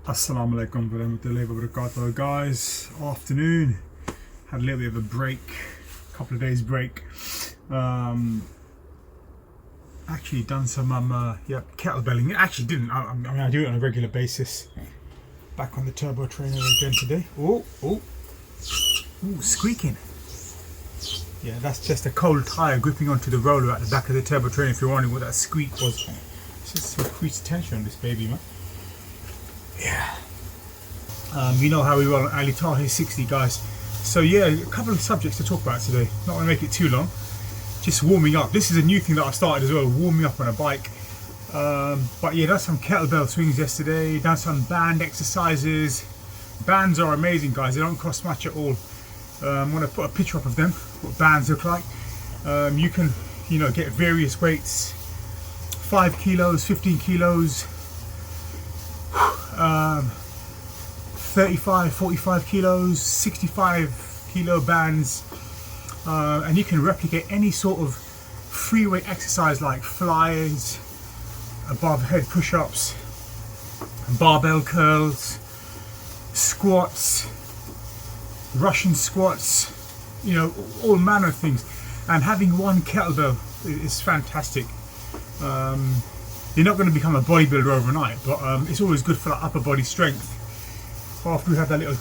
Assalamu alaikum warahmatullahi wabarakatuh, guys. Afternoon. Had a little bit of a break, couple of days break. Actually done some kettlebelling. Actually didn't. I mean, I do it on a regular basis. Back on the turbo trainer again today. Oh, squeaking. Yeah, that's just a cold tire gripping onto the roller at the back of the turbo trainer. If you're wondering what that squeak was, it's just some increased tension on this baby, man. Yeah. You know how we roll on Ali Tahi 60, guys. So yeah, a couple of subjects to talk about today. Not going to make it too long. Just warming up. This is a new thing that I started as well, warming up on a bike. But yeah, done some kettlebell swings yesterday. Done some band exercises. Bands are amazing, guys. They don't cost much at all. I'm going to put a picture up of them, what bands look like. You can, get various weights. 5 kilos, 15 kilos. 35, 45 kilos, 65 kilo bands, and you can replicate any sort of free weight exercise like flies, above head push-ups, barbell curls, squats, Russian squats, all manner of things. And having one kettlebell is fantastic. You're not going to become a bodybuilder overnight, but it's always good for that upper body strength. After we had that little,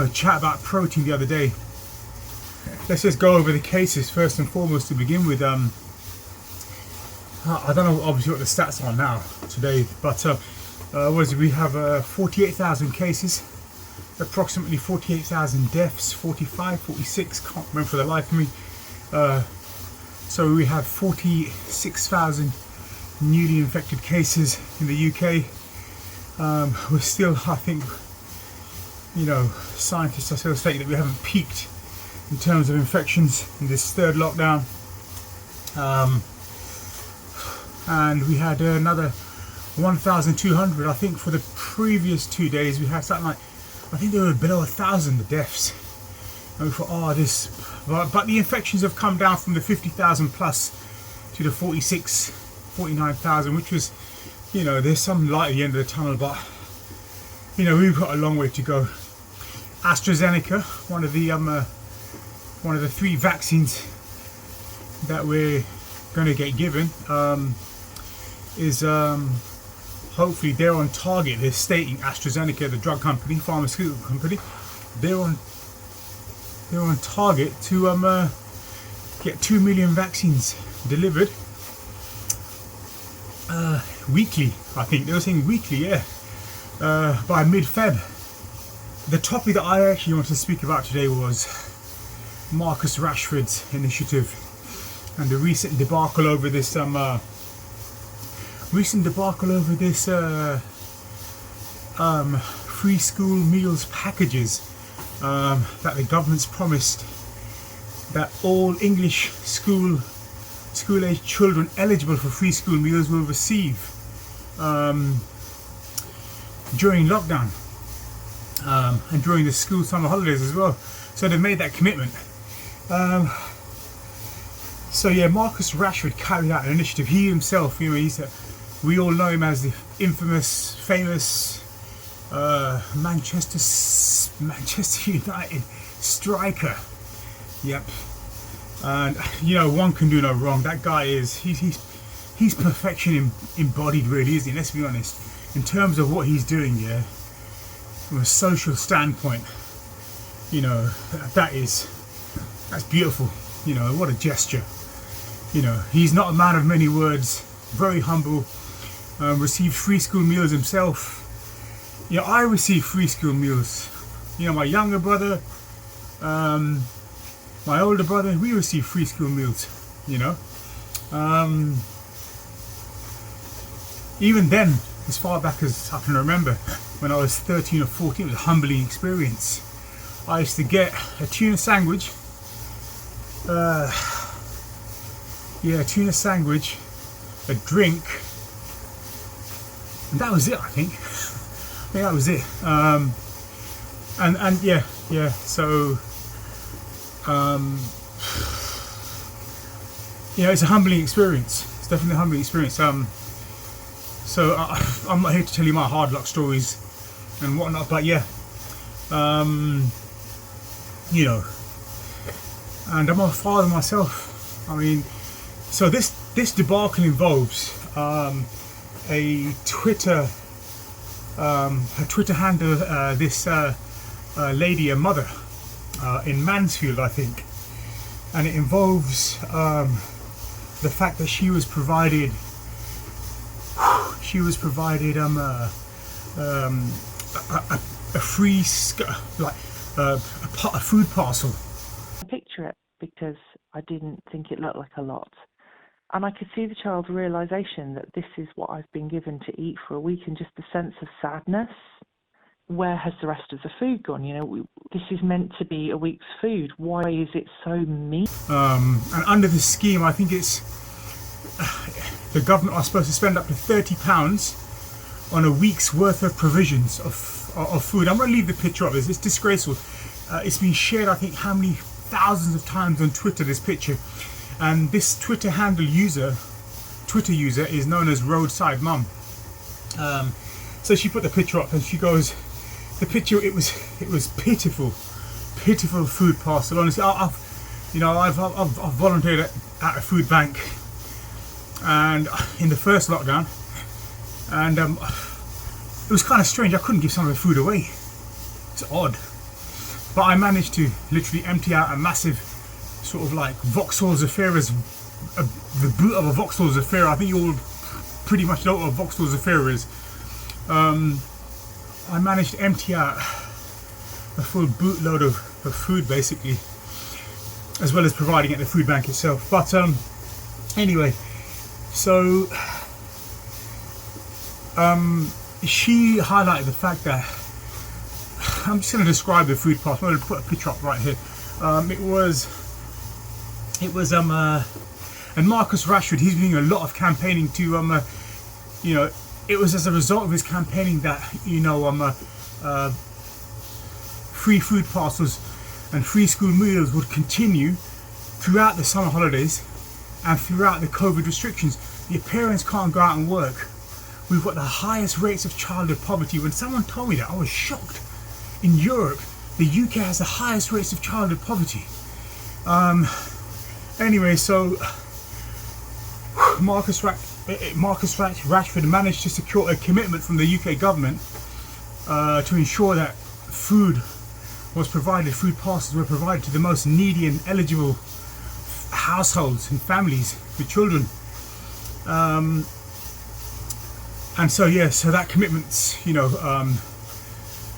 chat about protein the other day, let's just go over the cases first and foremost to begin with. I don't know obviously what the stats are now today, but we have 48,000 cases, approximately 48,000 deaths, 45, 46, can't remember for the life of me. So we have 46,000 newly infected cases in the UK. We're still, I think, scientists are still stating that we haven't peaked in terms of infections in this third lockdown. And we had another 1,200. I think for the previous 2 days we had something like, I think they were below 1,000 deaths. And we thought, but the infections have come down from the 50,000 plus to the 49,000, which was, there's some light at the end of the tunnel, but we've got a long way to go. AstraZeneca, one of the 3 vaccines that we're going to get given, is hopefully they're on target. They're stating, AstraZeneca, the drug company, pharmaceutical company, they're on target to get 2 million vaccines delivered weekly. I think they were saying weekly, by mid-Feb. The topic that I actually wanted to speak about today was Marcus Rashford's initiative and the recent debacle over this free school meals packages that the government's promised that all English school-age children eligible for free school meals will receive during lockdown and during the school summer holidays as well. So they've made that commitment. Marcus Rashford carried out an initiative. He himself, we all know him as the infamous, famous Manchester United striker. Yep. And one can do no wrong. That guy he's perfection embodied, really, isn't he? Let's be honest. In terms of what he's doing, from a social standpoint, that's beautiful. What a gesture. He's not a man of many words. Very humble. Received free school meals himself. I receive free school meals. My younger brother, my older brother, we receive free school meals. Even then, as far back as I can remember, when I was 13 or 14, it was a humbling experience. I used to get a tuna sandwich. A tuna sandwich, a drink, and that was it. I think that was it. So it's a humbling experience. It's definitely a humbling experience. So I'm not here to tell you my hard luck stories. and whatnot. But yeah, you know, and I'm a father myself. I mean, so this debacle involves a Twitter handle, this lady, a mother in Mansfield, I think, and it involves the fact that she was provided a free a food parcel. I picture it because I didn't think it looked like a lot. And I could see the child's realisation that this is what I've been given to eat for a week, and just the sense of sadness. Where has the rest of the food gone? You know, this is meant to be a week's food. Why is it so mean? And under this scheme, I think it's the government are supposed to spend up to £30 on a week's worth of provisions of food. I'm going to leave the picture up. It's disgraceful. It's been shared, I think, how many thousands of times on Twitter, this picture. And this Twitter user is known as Roadside Mum. So she put the picture up, and she goes, the picture, it was pitiful food parcel. Honestly, I've volunteered at a food bank, and in the first lockdown, and it was kind of strange. I couldn't give some of the food away. It's odd, but I managed to literally empty out a massive sort of like Vauxhall Zafira's, the boot of a Vauxhall Zafira. I think you all pretty much know what a Vauxhall Zafira is. I managed to empty out a full bootload of food, basically, as well as providing it at the food bank itself. But anyway, so she highlighted the fact that, I'm just going to describe the food parcel. I'm going to put a picture up right here. It was and Marcus Rashford, he's doing a lot of campaigning to you know, it was as a result of his campaigning that, you know, free food parcels and free school meals would continue throughout the summer holidays and throughout the COVID restrictions. Your parents can't go out and work. We've got the highest rates of childhood poverty. When someone told me that, I was shocked. In Europe, the UK has the highest rates of childhood poverty. Anyway, so Marcus Rashford managed to secure a commitment from the UK government to ensure that food parcels were provided to the most needy and eligible households and families with children. And so so that commitment's, you know,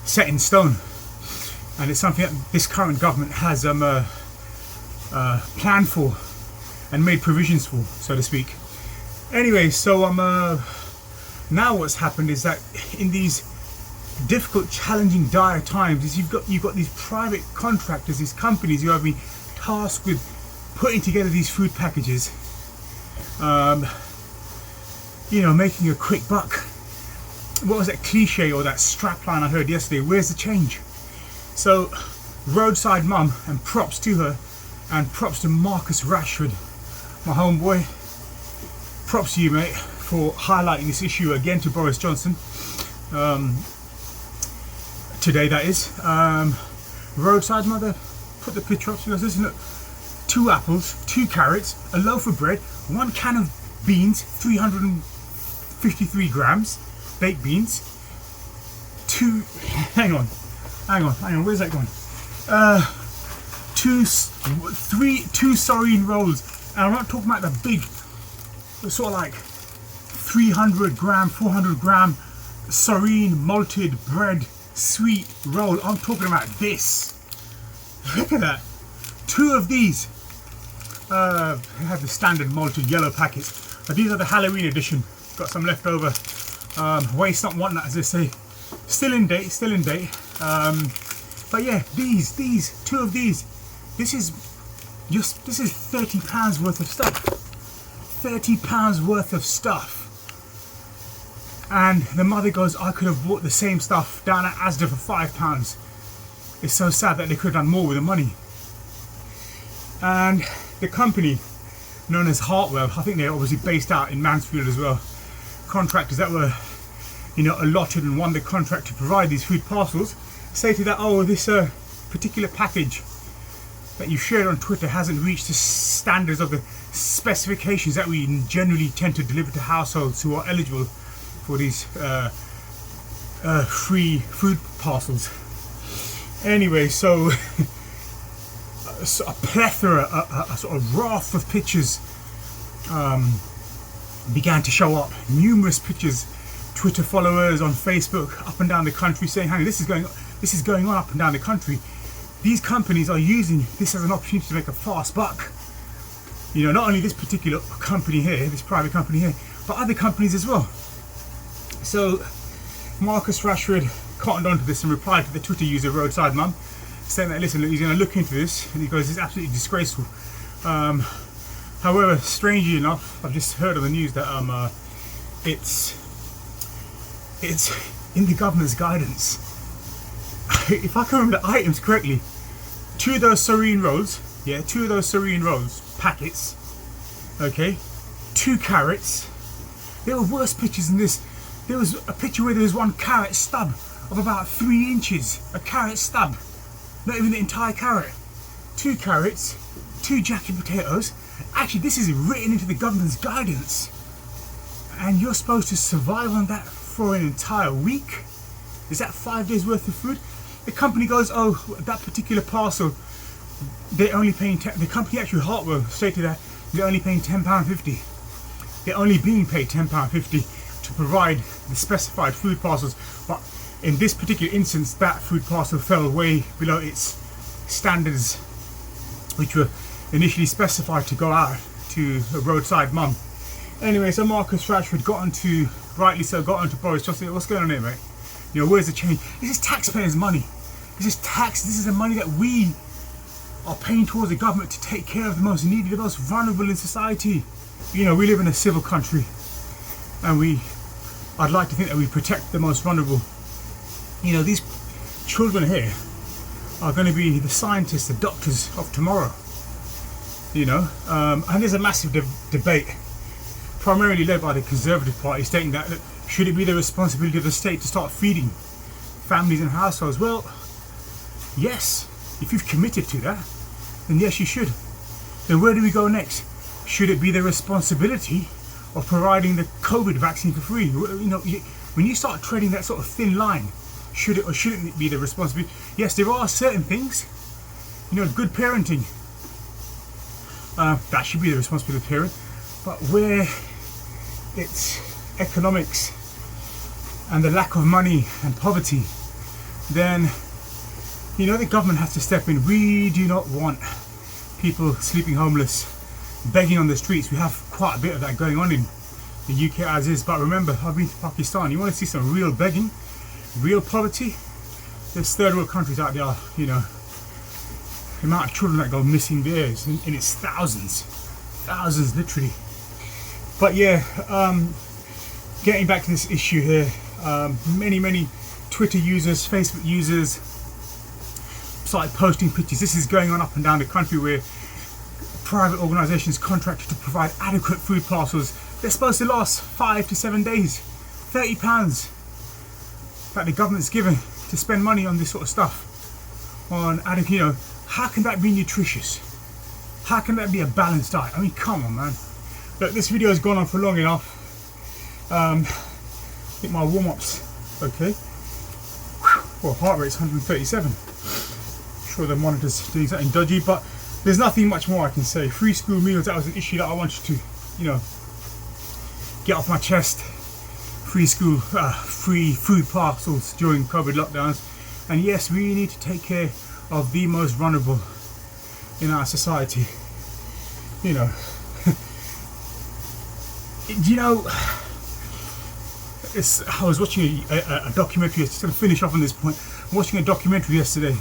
set in stone, and it's something that this current government has planned for and made provisions for, so to speak. Anyway, so now what's happened is that in these difficult, challenging, dire times, is you've got these private contractors, these companies who have been tasked with putting together these food packages, you know, making a quick buck. What was that cliche or that strapline I heard yesterday? Where's the change? So, Roadside Mum, and props to her, and props to Marcus Rashford, my homeboy. Props to you, mate, for highlighting this issue again to Boris Johnson. Today, that is. Roadside Mother put the picture up. She goes, listen, look, 2 apples, 2 carrots, a loaf of bread, 1 can of beans, 353 grams, baked beans, 2, hang on, where's that going? 2 sardine rolls, and I'm not talking about the big, sort of like 300 gram, 400 gram sardine malted bread sweet roll. I'm talking about this. Look at that. 2 of these. I have the standard malted yellow packets, but these are the Halloween edition. Got some left over. Waste not, want not, as they say. Still in date. But yeah, these 2 of these. This is £30 worth of stuff. £30 worth of stuff. And the mother goes, I could have bought the same stuff down at Asda for £5. It's so sad that they could have done more with the money. And the company known as Hartwell, I think they're obviously based out in Mansfield as well, contractors that were allotted and won the contract to provide these food parcels, stated that, oh, this particular package that you shared on Twitter hasn't reached the standards of the specifications that we generally tend to deliver to households who are eligible for these free food parcels. Anyway, so a plethora, a sort of raft of pictures began to show up. Numerous pictures, Twitter followers on Facebook up and down the country saying, "Hey, this is going on up and down the country. These companies are using this as an opportunity to make a fast buck." Not only this particular company here, this private company here, but other companies as well. So Marcus Rashford cottoned onto this and replied to the Twitter user Roadside Mum, saying that, listen, he's going to look into this, and he goes, it's absolutely disgraceful. However, strangely enough, I've just heard on the news that it's in the government's guidance. If I can remember the items correctly, two of those Serene rolls packets, okay, 2 carrots. There were worse pictures than this. There was a picture where there was 1 carrot stub of about 3 inches, a carrot stub, not even the entire carrot. 2 carrots, 2 jacket potatoes. Actually, this is written into the government's guidance, and you're supposed to survive on that for an entire week. Is that 5 days worth of food? The company goes, oh, that particular parcel, they're only paying, the company actually, Hartwell, stated that they're only paying £10.50. They're only being paid £10.50 to provide the specified food parcels. But in this particular instance, that food parcel fell way below its standards, which were initially specified to go out to a Roadside Mum. Anyway, so Marcus Rashford rightly so, got onto Boris Johnson. What's going on here, mate? Where's the change? This is taxpayers' money. This is the money that we are paying towards the government to take care of the most needy, the most vulnerable in society. We live in a civil country, and I'd like to think that we protect the most vulnerable. These children here are going to be the scientists, the doctors of tomorrow. And there's a massive debate, primarily led by the Conservative Party, stating that, look, should it be the responsibility of the state to start feeding families and households? Well, yes, if you've committed to that, then yes, you should. Then where do we go next? Should it be the responsibility of providing the COVID vaccine for free? When you start treading that sort of thin line, should it or shouldn't it be the responsibility? Yes, there are certain things, good parenting, that should be the responsibility of the parent. But where it's economics and the lack of money and poverty, then the government has to step in. We do not want people sleeping homeless, begging on the streets. We have quite a bit of that going on in the UK as is. But remember, I've been to Pakistan. You want to see some real begging, real poverty? There's third world countries out there, the amount of children that go missing there is in its thousands literally. But yeah, getting back to this issue here, many Twitter users, Facebook users started posting pictures. This is going on up and down the country where private organisations contracted to provide adequate food parcels. They're supposed to last 5 to 7 days. £30 that the government's given to spend money on this sort of stuff. How can that be nutritious? How can that be a balanced diet? I mean, come on, man. Look, this video has gone on for long enough. I think my warm-up's okay. Well, heart rate's 137. Sure the monitor's doing something dodgy, but there's nothing much more I can say. Free school meals, that was an issue that I wanted to, get off my chest. Free school, free food parcels during COVID lockdowns. And yes, we need to take care of the most vulnerable in our society. I was watching a documentary, just going to finish off on this point, watching a documentary yesterday,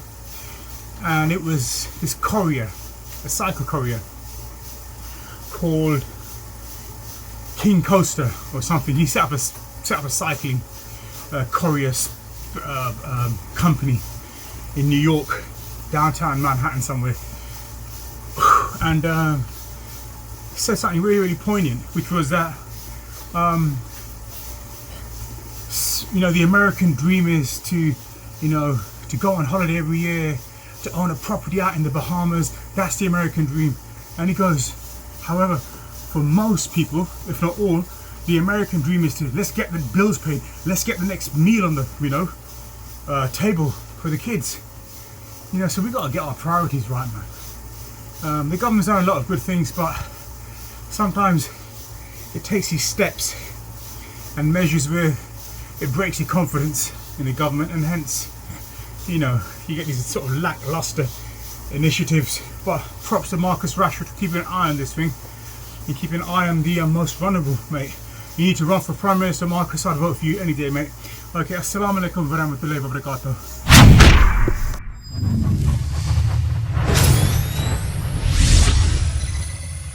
and it was this courier, a cycle courier called King Coaster or something. He set up a cycling courier company in New York, downtown Manhattan somewhere, and he said something really poignant, which was that you know, the American dream is to, you know, to go on holiday every year, to own a property out in the Bahamas. That's the American dream. And he goes, however, for most people, if not all, the American dream is to, let's get the bills paid, let's get the next meal on the, you know, table for the kids. You know, so we got to get our priorities right, man. The government's done a lot of good things, but sometimes it takes these steps and measures where it breaks your confidence in the government, and hence, you know, you get these sort of lackluster initiatives. But props to Marcus Rashford for keeping an eye on this thing and keeping an eye on the most vulnerable, mate. You need to run for Prime Minister, Marcus. I'd vote for you any day, mate. Okay, assalamu alaikum warahmatullahi wabarakatuh.